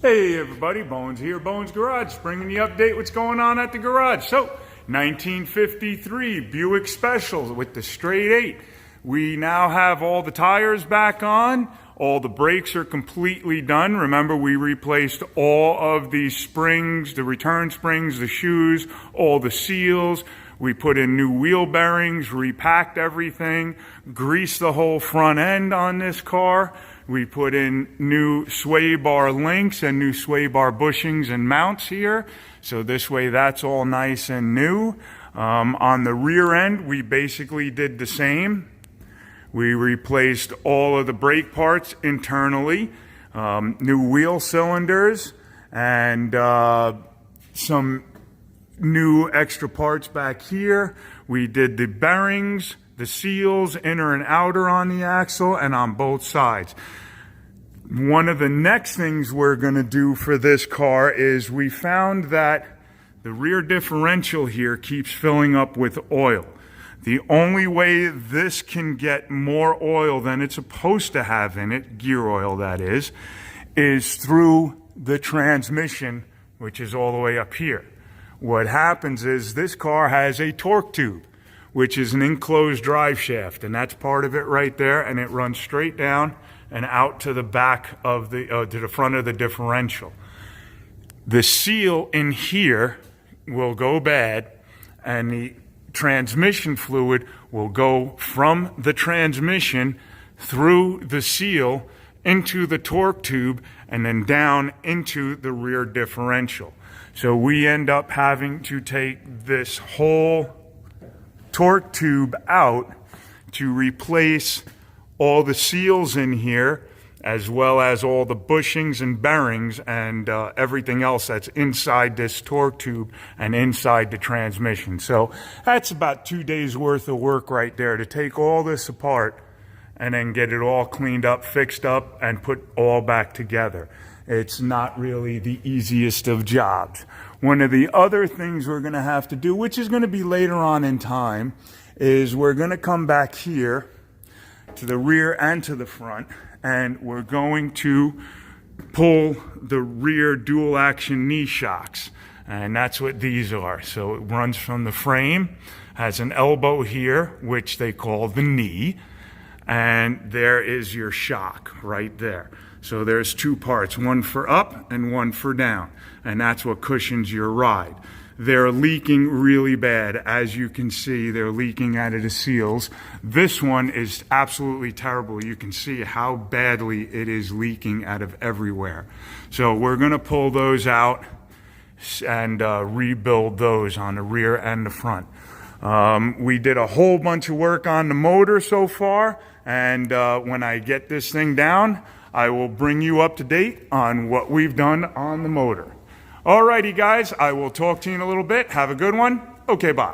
Hey everybody, Bones here, Bones Garage, bringing you update what's going on at the garage. So, 1953 Buick Special with the straight 8. We now have all the tires back on, all the brakes are completely done. Remember, we replaced all of the springs, the return springs, the shoes, all the seals. We put in new wheel bearings, repacked everything, greased the whole front end on this car. We put in new sway bar links and new sway bar bushings and mounts here. So this way that's all nice and new. On the rear end, we basically did the same. We replaced all of the brake parts internally, new wheel cylinders, and some new extra parts back here. We did the bearings, the seals, inner and outer on the axle and on both sides. One of the next things we're going to do for this car is we found that the rear differential here keeps filling up with oil. The only way this can get more oil than it's supposed to have in it, gear oil that is through the transmission, which is all the way up here. What happens is this car has a torque tube, which is an enclosed drive shaft, and that's part of it right there, and it runs straight down and out to the back of the to the front of the differential. The seal in here will go bad, and the transmission fluid will go from the transmission through the seal into the torque tube and then down into the rear differential. So we end up having to take this whole torque tube out to replace all the seals in here, as well as all the bushings and bearings and everything else that's inside this torque tube and inside the transmission. So that's about 2 days worth of work right there to take all this apart and then get it all cleaned up, fixed up, and put all back together. It's not really the easiest of jobs. One of the other things we're going to have to do, which is going to be later on in time, is we're going to come back here to the rear and to the front, and we're going to pull the rear dual action knee shocks, and that's what these are. So it runs from the frame, has an elbow here, which they call the knee, and there is your shock right there. So there's two parts, one for up and one for down, and that's what cushions your ride. They're leaking really bad. As you can see, they're leaking out of the seals. This one is absolutely terrible. You can see how badly it is leaking out of everywhere. So we're going to pull those out and rebuild those on the rear and the front. We did a whole bunch of work on the motor so far, and when I get this thing down, I will bring you up to date on what we've done on the motor. Alrighty guys, I will talk to you in a little bit. Have a good one. Okay, bye.